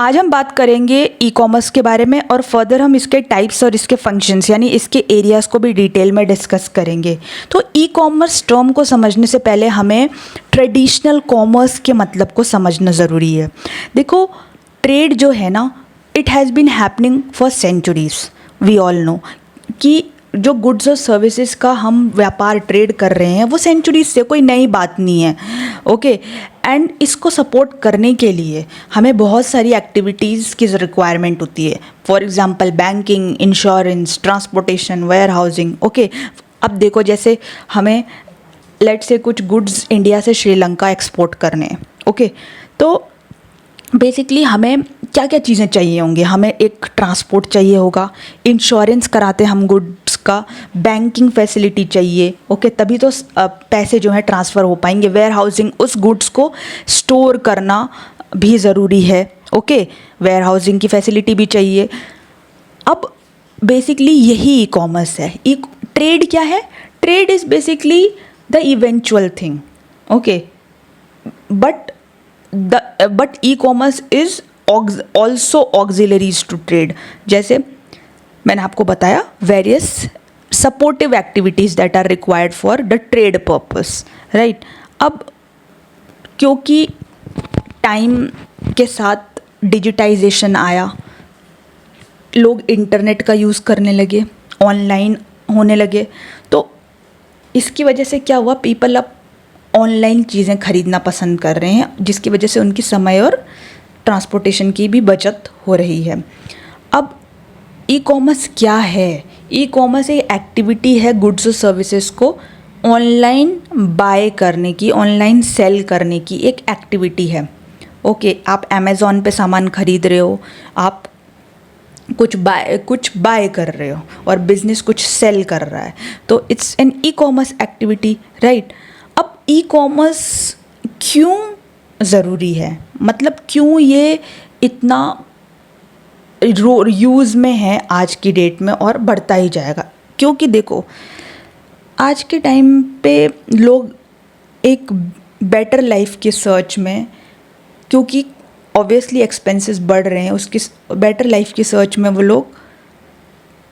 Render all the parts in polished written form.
आज हम बात करेंगे ई कॉमर्स के बारे में और फर्दर हम इसके टाइप्स और इसके फंक्शंस यानी इसके एरियाज़ को भी डिटेल में डिस्कस करेंगे। तो ई कॉमर्स टर्म को समझने से पहले हमें ट्रेडिशनल कॉमर्स के मतलब को समझना ज़रूरी है। देखो, ट्रेड जो है ना, it has been happening for centuries. We all know कि जो गुड्स और सर्विसेज का हम व्यापार ट्रेड कर रहे हैं वो सेंचुरीज से कोई नई बात नहीं है। ओके, एंड इसको सपोर्ट करने के लिए हमें बहुत सारी एक्टिविटीज़ की रिक्वायरमेंट होती है। For example banking, insurance, transportation, warehousing. Okay, अब देखो, जैसे हमें लेट्स से कुछ गुड्स इंडिया से श्रीलंका एक्सपोर्ट करने हैं। ओके, तो बेसिकली हमें क्या क्या चीज़ें चाहिए होंगी। हमें एक ट्रांसपोर्ट चाहिए होगा, इंश्योरेंस कराते हम गुड्स का, बैंकिंग फैसिलिटी चाहिए। ओके, तभी तो पैसे जो हैं ट्रांसफ़र हो पाएंगे। वेयर हाउसिंग, उस गुड्स को स्टोर करना भी ज़रूरी है। ओके, वेयर हाउसिंग की फैसिलिटी भी चाहिए। अब बेसिकली यही ई कॉमर्स है। ई ट्रेड क्या है? Trade is basically the eventual thing. Okay, but e commerce is also auxiliaries to trade. जैसे मैंने आपको बताया, various supportive activities that are required for the trade purpose, right. अब क्योंकि टाइम के साथ डिजिटाइजेशन आया, लोग इंटरनेट का यूज़ करने लगे, ऑनलाइन होने लगे, तो इसकी वजह से क्या हुआ, पीपल अब ऑनलाइन चीज़ें खरीदना पसंद कर रहे हैं, जिसकी वजह से उनकी समय और ट्रांसपोर्टेशन की भी बचत हो रही है। अब ई कॉमर्स क्या है? ई कॉमर्स एक एक्टिविटी है गुड्स और सर्विसेज को ऑनलाइन बाय करने की, ऑनलाइन सेल करने की एक एक्टिविटी है। ओके, आप अमेज़ॉन पे सामान खरीद रहे हो, आप कुछ बाय कर रहे हो और बिजनेस कुछ सेल कर रहा है, तो it's an e commerce activity, right. अब ई कॉमर्स क्यों ज़रूरी है, मतलब क्यों ये इतना यूज़ में है आज की डेट में और बढ़ता ही जाएगा? क्योंकि देखो, आज के टाइम पे लोग एक बेटर लाइफ के सर्च में, क्योंकि ऑब्वियसली एक्सपेंसेस बढ़ रहे हैं, उसकी बेटर लाइफ की सर्च में वो लोग,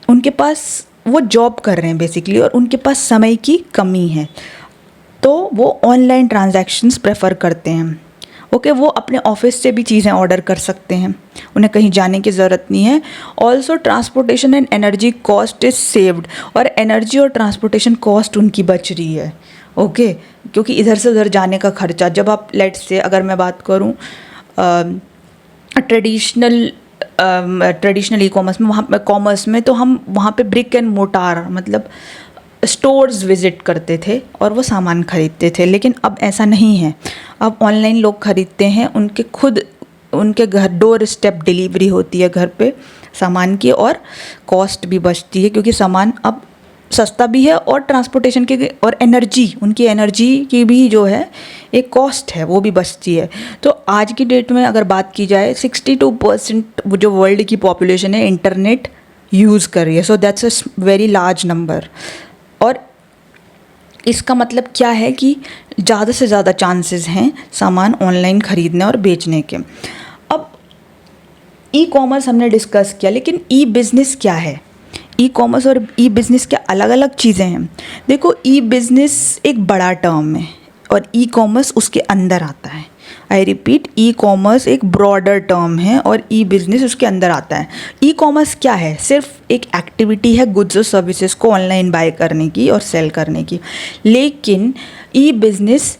उनके पास वो जॉब कर रहे हैं बेसिकली और उनके पास समय की कमी है, तो वो ऑनलाइन ट्रांजैक्शंस प्रेफर करते हैं। ओके, वो अपने ऑफिस से भी चीज़ें ऑर्डर कर सकते हैं, उन्हें कहीं जाने की ज़रूरत नहीं है। Also transportation and energy cost is saved, और एनर्जी और ट्रांसपोर्टेशन कॉस्ट उनकी बच रही है। ओके, क्योंकि इधर से उधर जाने का खर्चा, जब आप लेट्स से, अगर मैं बात करूँ ट्रेडिशनल ई कॉमर्स में, वहाँ कॉमर्स में, तो हम वहाँ पे ब्रिक एंड मोटार मतलब स्टोर्स विज़िट करते थे और वो सामान ख़रीदते थे, लेकिन अब ऐसा नहीं है। अब ऑनलाइन लोग ख़रीदते हैं, उनके घर डोर स्टेप डिलीवरी होती है घर पे सामान की, और कॉस्ट भी बचती है क्योंकि सामान अब सस्ता भी है, और ट्रांसपोर्टेशन के और उनकी एनर्जी की भी जो है एक कॉस्ट है, वो भी बचती है। तो आज की डेट में अगर बात की जाए, 62% जो वर्ल्ड की पॉपुलेशन है इंटरनेट यूज़ कर रही है। So that's a very large number. और इसका मतलब क्या है कि ज़्यादा से ज़्यादा चांसेस हैं सामान ऑनलाइन ख़रीदने और बेचने के। अब ई कॉमर्स हमने डिस्कस किया, लेकिन ई बिज़नेस क्या है? ई कॉमर्स और ई बिज़नेस क्या अलग अलग चीज़ें हैं? देखो, ई बिज़नेस एक बड़ा टर्म है और ई कॉमर्स उसके अंदर आता है। आई रिपीट, ई कॉमर्स एक ब्रॉडर टर्म है और ई बिज़नेस उसके अंदर आता है। ई कॉमर्स क्या है? सिर्फ एक एक्टिविटी है गुड्स और सर्विसेज को ऑनलाइन बाय करने की और सेल करने की। लेकिन ई बिज़नेस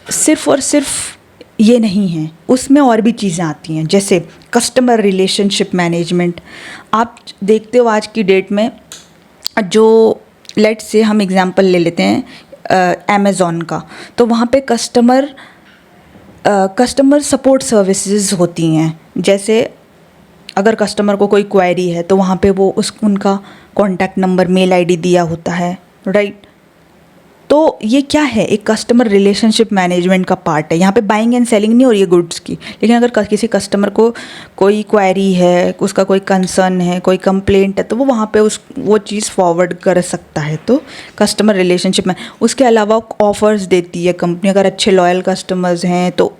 सिर्फ और सिर्फ ये नहीं है, उसमें और भी चीज़ें आती हैं, जैसे कस्टमर रिलेशनशिप मैनेजमेंट। आप देखते हो आज की डेट में, जो लेट्स से हम एग्जांपल ले लेते हैं अमेज़ॉन का, तो वहाँ पे कस्टमर सपोर्ट सर्विसेज होती हैं। जैसे अगर कस्टमर को कोई क्वेरी है तो वहाँ पे वो उनका कॉन्टैक्ट नंबर, मेल आईडी दिया होता है, राइट। तो ये क्या है? एक कस्टमर रिलेशनशिप मैनेजमेंट का पार्ट है। यहाँ पे बाइंग एंड सेलिंग नहीं हो रही है गुड्स की, लेकिन अगर किसी कस्टमर को कोई क्वेरी है, उसका कोई कंसर्न है, कोई कंप्लेंट है, तो वो वहाँ पे वो चीज़ फॉरवर्ड कर सकता है। तो कस्टमर रिलेशनशिप में उसके अलावा ऑफ़र्स देती है कंपनी। अगर अच्छे लॉयल कस्टमर्स हैं तो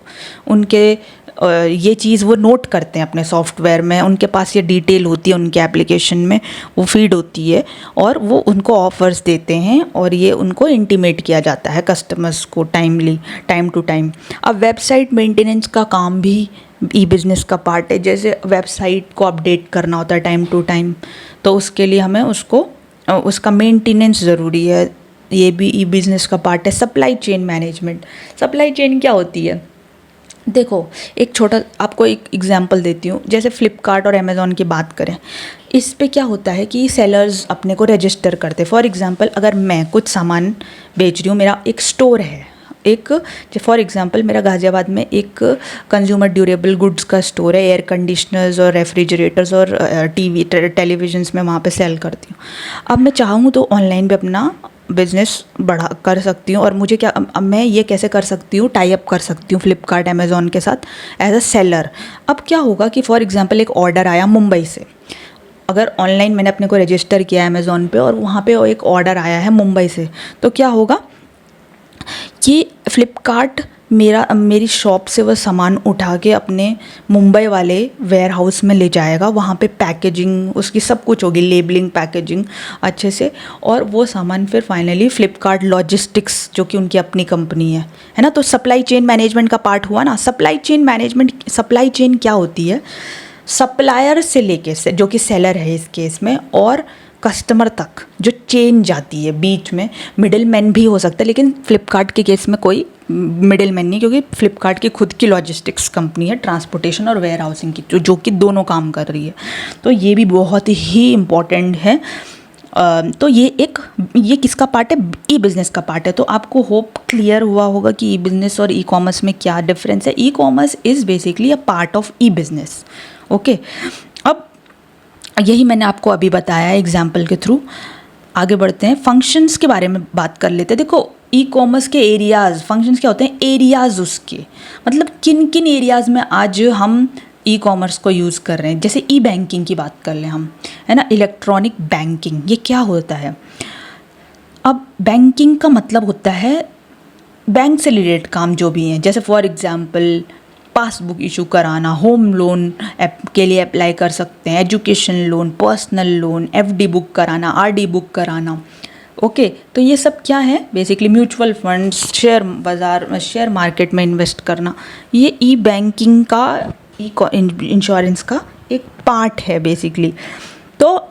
उनके ये चीज़ वो नोट करते हैं अपने सॉफ्टवेयर में, उनके पास ये डिटेल होती है, उनके एप्लीकेशन में वो फीड होती है और वो उनको ऑफ़र्स देते हैं और ये उनको इंटीमेट किया जाता है कस्टमर्स को टाइमली, टाइम टू टाइम। अब वेबसाइट मेंटेनेंस का काम भी ई बिज़नेस का पार्ट है। जैसे वेबसाइट को अपडेट करना होता है टाइम टू टाइम, तो उसके लिए हमें उसका मेंटेनेंस ज़रूरी है, ये भी ई बिज़नेस का पार्ट है। Supply chain management, supply chain क्या होती है? देखो, एक छोटा आपको एक एग्जांपल देती हूँ। जैसे फ्लिपकार्ट और अमेज़ॉन की बात करें, इस पे क्या होता है कि सेलर्स अपने को रजिस्टर करते हैं। फॉर एग्जांपल, अगर मैं कुछ सामान बेच रही हूँ, मेरा एक स्टोर है, फॉर एग्जांपल मेरा गाज़ियाबाद में एक कंज्यूमर ड्यूरेबल गुड्स का स्टोर है, एयर कंडीशनर्स और रेफ्रिजरेटर्स और टेलीविजन्स में वहाँ पे सेल करती हूँ। अब मैं चाहूँ तो ऑनलाइन भी अपना बिज़नेस बढ़ा कर सकती हूँ। और मुझे क्या, अब मैं ये कैसे कर सकती हूँ, टाई अप कर सकती हूँ फ्लिपकार्ट अमेज़ॉन के साथ एज अ सेलर। अब क्या होगा कि फॉर एग्जांपल एक ऑर्डर आया मुंबई से, अगर ऑनलाइन मैंने अपने को रजिस्टर किया है अमेज़ॉन पे और वहाँ पे एक ऑर्डर आया है मुंबई से, तो क्या होगा कि फ्लिपकार्ट मेरी शॉप से वह सामान उठा के अपने मुंबई वाले वेयर हाउस में ले जाएगा। वहाँ पे पैकेजिंग उसकी सब कुछ होगी, लेबलिंग, पैकेजिंग अच्छे से, और वो सामान फिर फाइनली फ्लिपकार्ट लॉजिस्टिक्स जो कि उनकी अपनी कंपनी है ना। तो सप्लाई चेन मैनेजमेंट का पार्ट हुआ ना। Supply chain management, supply chain क्या होती है? सप्लायर से लेके से जो कि सेलर है इस केस में, और कस्टमर तक जो चेन जाती है, बीच में मिडिल मैन भी हो सकता है, लेकिन फ्लिपकार्ट के केस में कोई मिडिल मैन नहीं, क्योंकि फ्लिपकार्ट की खुद की लॉजिस्टिक्स कंपनी है, ट्रांसपोर्टेशन और वेयर हाउसिंग की, जो कि दोनों काम कर रही है। तो ये भी बहुत ही इम्पॉर्टेंट है। तो ये किसका पार्ट है? ई बिज़नेस का पार्ट है। तो आपको होप क्लियर हुआ होगा कि ई बिज़नेस और ई कॉमर्स में क्या डिफरेंस है। ई commerce is basically a part of E business. Okay, अब यही मैंने आपको अभी बताया एग्जाम्पल के थ्रू। आगे बढ़ते हैं, फंक्शंस के बारे में बात कर लेते हैं। देखो, ई कॉमर्स के एरियाज़, फंक्शंस क्या होते हैं? एरियाज़ उसके, मतलब किन किन एरियाज़ में आज हम ई कॉमर्स को यूज़ कर रहे हैं। जैसे ई बैंकिंग की बात कर लें हम, है ना, इलेक्ट्रॉनिक बैंकिंग, ये क्या होता है? अब बैंकिंग का मतलब होता है बैंक से रिलेटेड काम जो भी हैं। जैसे फॉर एग्जांपल पासबुक इशू कराना, होम लोन के लिए अप्लाई कर सकते हैं, education loan, personal loan, FD book कराना, आरडी बुक कराना। ओके, तो ये सब क्या है? बेसिकली म्यूचुअल फंड्स, शेयर बाज़ार, शेयर मार्केट में इन्वेस्ट करना, ये ई बैंकिंग का, ई इंश्योरेंस का एक पार्ट है बेसिकली। तो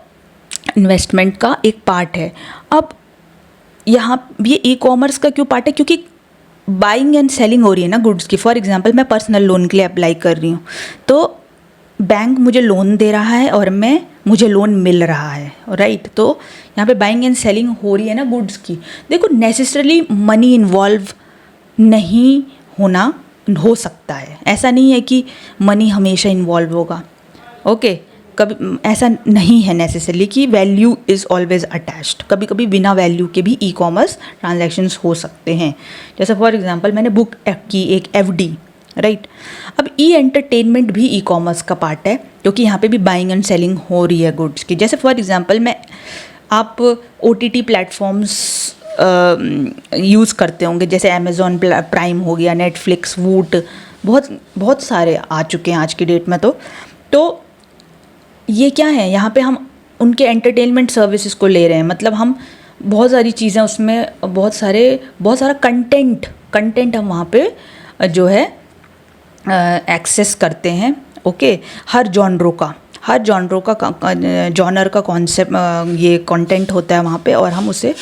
इन्वेस्टमेंट का एक पार्ट है। अब यहाँ ये ई कॉमर्स का क्यों पार्ट है? क्योंकि बाइंग एंड सेलिंग हो रही है ना गुड्स की। फॉर एग्जांपल मैं पर्सनल लोन के लिए अप्लाई कर रही हूँ, तो बैंक मुझे लोन दे रहा है और मुझे लोन मिल रहा है, राइट। तो यहाँ पे बाइंग एंड सेलिंग हो रही है ना गुड्स की। देखो, नेसेसरली मनी इन्वॉल्व नहीं हो सकता है, ऐसा नहीं है कि मनी हमेशा इन्वॉल्व होगा। ओके, कभी ऐसा नहीं है नेसेसरली कि वैल्यू इज़ ऑलवेज अटैच्ड। कभी कभी बिना वैल्यू के भी ई कॉमर्स ट्रांजैक्शंस हो सकते हैं। जैसे फॉर एग्जांपल मैंने बुक की एक एफडी, राइट। अब ई एंटरटेनमेंट भी ई कॉमर्स का पार्ट है, क्योंकि यहाँ पे भी बाइंग एंड सेलिंग हो रही है गुड्स की। जैसे फॉर एग्जांपल आप OTT प्लेटफॉर्म्स यूज़ करते होंगे, जैसे अमेज़ॉन प्राइम हो गया, नेटफ्लिक्स, वूट, बहुत सारे आ चुके हैं आज की डेट में। तो ये क्या है? यहाँ पे हम उनके एंटरटेनमेंट सर्विसेज को ले रहे हैं, मतलब हम बहुत सारी चीज़ें उसमें, बहुत सारा कंटेंट हम वहाँ पे जो है एक्सेस करते हैं। ओके, हर जॉनर का कॉन्सेप्ट, ये कंटेंट होता है वहाँ पे, और हम उसे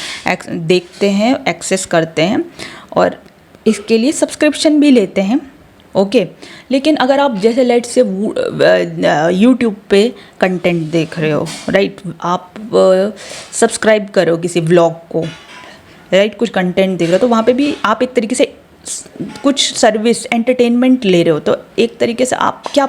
देखते हैं, एक्सेस करते हैं, और इसके लिए सब्सक्रिप्शन भी लेते हैं। ओके, लेकिन अगर आप जैसे लेट से यूट्यूब पे कंटेंट देख रहे हो, राइट, आप सब्सक्राइब करो किसी व्लॉग को, राइट, कुछ कंटेंट देख रहे हो, तो वहाँ पे भी आप एक तरीके से कुछ सर्विस, एंटरटेनमेंट ले रहे हो। तो एक तरीके से आप क्या,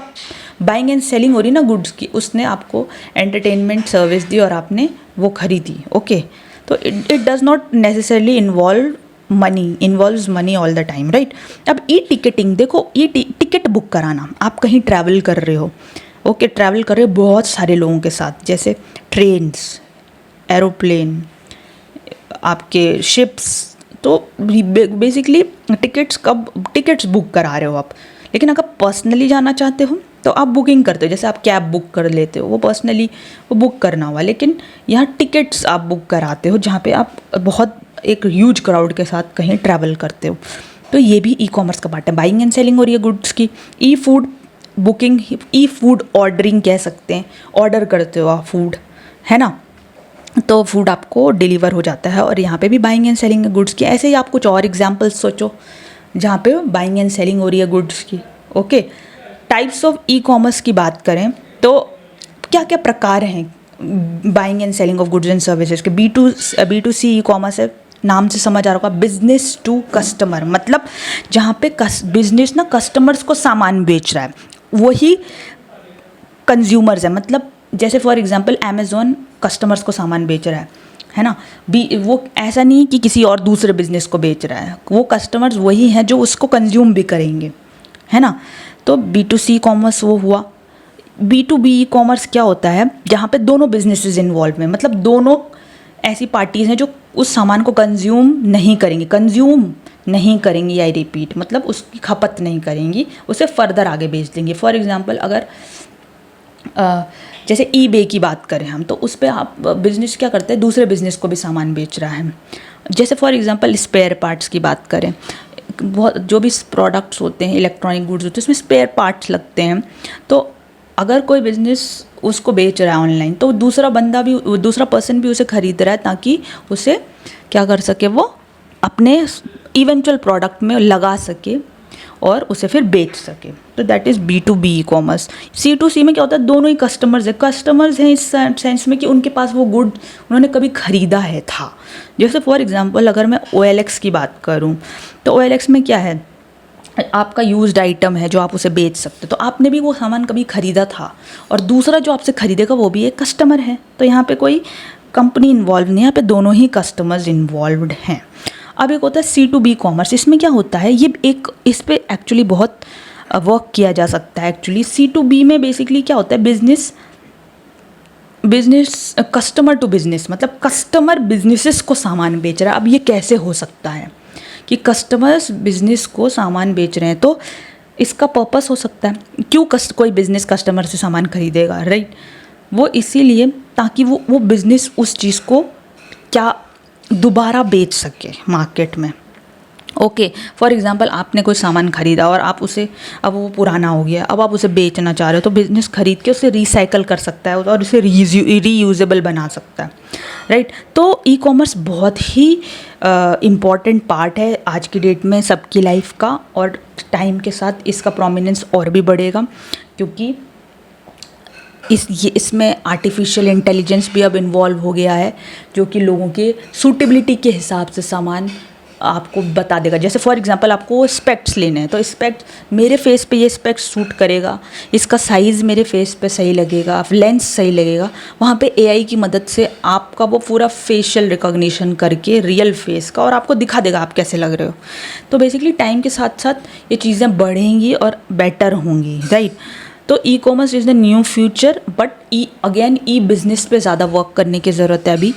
बाइंग एंड सेलिंग हो रही ना गुड्स की, उसने आपको एंटरटेनमेंट सर्विस दी और आपने वो खरीदी। ओके, तो it does not necessarily involves money all the time, right. अब ई टिकटिंग देखो, टिकट बुक कराना, आप कहीं ट्रैवल कर रहे हो, ओके, ट्रैवल कर रहे हो बहुत सारे लोगों के साथ, जैसे ट्रेन्स, एरोप्लेन, आपके शिप्स, तो बेसिकली टिकट्स बुक करा रहे हो आप। लेकिन अगर पर्सनली जाना चाहते हो तो आप बुकिंग करते हो, जैसे आप कैब बुक कर लेते हो, वो पर्सनली वो बुक करना हुआ। लेकिन यहाँ टिकट्स आप बुक कराते हो जहाँ पे आप बहुत एक ह्यूज क्राउड के साथ कहीं ट्रैवल करते हो। तो ये भी ई कॉमर्स का पार्ट है, बाइंग एंड सेलिंग हो रही है गुड्स की। ई फूड बुकिंग, ई फूड ऑर्डरिंग कह सकते हैं, ऑर्डर करते हो आप फूड, है ना, तो फूड आपको डिलीवर हो जाता है, और यहाँ पे भी बाइंग एंड सेलिंग है गुड्स की। ऐसे ही आप कुछ और एग्जांपल्स सोचो जहाँ पे बाइंग एंड सेलिंग हो रही है गुड्स की। Okay, types of e commerce की बात करें तो क्या क्या प्रकार हैं buying and selling of goods and services के। B to C e commerce है, नाम से समझ आ रहा होगा, बिजनेस टू कस्टमर, मतलब जहाँ पे बिजनेस ना कस्टमर्स को सामान बेच रहा है, वही कंज्यूमर्स है। मतलब जैसे फॉर एग्जांपल अमेज़ॉन कस्टमर्स को सामान बेच रहा है ना, वो ऐसा नहीं कि किसी और दूसरे बिजनेस को बेच रहा है, वो कस्टमर्स वही हैं जो उसको कंज्यूम भी करेंगे, है ना। तो बी टू सी कॉमर्स वो हुआ। बी टू बी कॉमर्स क्या होता है, जहाँ पे दोनों बिजनेसेस इन्वॉल्व हैं, मतलब दोनों ऐसी पार्टीज़ हैं जो उस सामान को कंज्यूम नहीं करेंगी, आई रिपीट, मतलब उसकी खपत नहीं करेंगी, उसे फर्दर आगे बेच देंगे। फॉर एग्जांपल अगर जैसे ईबे की बात करें हम, तो उस पर आप बिजनेस क्या करते हैं, दूसरे बिजनेस को भी सामान बेच रहा है। जैसे फॉर एग्जांपल स्पेयर पार्ट्स की बात करें, बहुत जो भी प्रोडक्ट्स होते हैं, इलेक्ट्रॉनिक गुड्स होते हैं, उसमें स्पेयर पार्ट्स लगते हैं। तो अगर कोई बिजनेस उसको बेच रहा है ऑनलाइन, तो दूसरा पर्सन भी उसे खरीद रहा है, ताकि उसे क्या कर सके, वो अपने इवेंचुअल प्रोडक्ट में लगा सके और उसे फिर बेच सके। तो that is B to B e commerce. C to C में क्या होता है, दोनों ही कस्टमर्स हैं इस सेंस में कि उनके पास वो गुड उन्होंने कभी ख़रीदा था। जैसे फॉर एग्जांपल अगर मैं OLX की बात करूं, तो OLX में क्या है, आपका यूज्ड आइटम है जो आप उसे बेच सकते हो, तो आपने भी वो सामान कभी ख़रीदा था, और दूसरा जो आपसे ख़रीदेगा वो भी एक कस्टमर है। तो यहाँ पे कोई कंपनी इन्वॉल्व नहीं है, यहाँ पे दोनों ही कस्टमर्स इन्वॉल्व्ड हैं। अब एक होता है सी टू बी कॉमर्स। इसमें क्या होता है, इस पे एक्चुअली बहुत वर्क किया जा सकता है। एक्चुअली सी टू बी में बेसिकली क्या होता है, बिजनेस कस्टमर टू बिजनेस, मतलब कस्टमर बिजनेसेस को सामान बेच रहा है। अब ये कैसे हो सकता है कि कस्टमर्स बिजनेस को सामान बेच रहे हैं, तो इसका पर्पस हो सकता है, क्यों कोई बिजनेस कस्टमर से सामान खरीदेगा, राइट। वो इसीलिए ताकि वो बिजनेस उस चीज़ को क्या दोबारा बेच सके मार्केट में। ओके, फॉर एग्जांपल आपने कोई सामान खरीदा और आप उसे, अब वो पुराना हो गया, अब आप उसे बेचना चाह रहे हो, तो बिजनेस खरीद के उसे रिसाइकल कर सकता है और उसे रीयूजेबल बना सकता है, राइट। तो ई कॉमर्स बहुत ही इम्पॉर्टेंट पार्ट है आज की डेट में सबकी लाइफ का, और टाइम के साथ इसका प्रोमिनेंस और भी बढ़ेगा, क्योंकि इसमें आर्टिफिशियल इंटेलिजेंस भी अब इन्वॉल्व हो गया है, जो कि लोगों के सूटेबिलिटी के हिसाब से सामान आपको बता देगा। जैसे फॉर एग्जांपल आपको स्पेक्ट्स लेने हैं, तो स्पेक्ट्स मेरे फेस पे ये स्पेक्ट्स सूट करेगा, इसका साइज़ मेरे फेस पे सही लगेगा, लेंस सही लगेगा। वहाँ पे AI की मदद से आपका वो पूरा फेशियल रिकॉग्निशन करके रियल फेस का, और आपको दिखा देगा आप कैसे लग रहे हो। तो बेसिकली टाइम के साथ साथ ये चीज़ें बढ़ेंगी और बेटर होंगी, राइट। तो ई commerce is the new future, but E business पे ज़्यादा वर्क करने की ज़रूरत है अभी,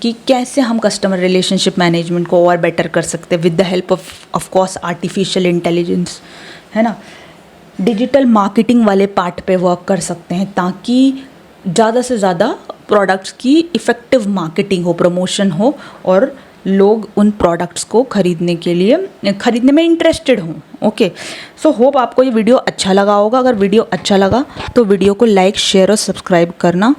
कि कैसे हम कस्टमर रिलेशनशिप मैनेजमेंट को और बेटर कर सकते हैं with the help of course artificial intelligence, है ना। डिजिटल मार्केटिंग वाले पार्ट पे वर्क कर सकते हैं, ताकि ज़्यादा से ज़्यादा प्रोडक्ट्स की इफ़ेक्टिव मार्केटिंग हो, प्रमोशन हो, और लोग उन प्रोडक्ट्स को खरीदने में इंटरेस्टेड हों। ओके, सो होप आपको ये वीडियो अच्छा लगा होगा। अगर वीडियो अच्छा लगा तो वीडियो को लाइक, शेयर और सब्सक्राइब करना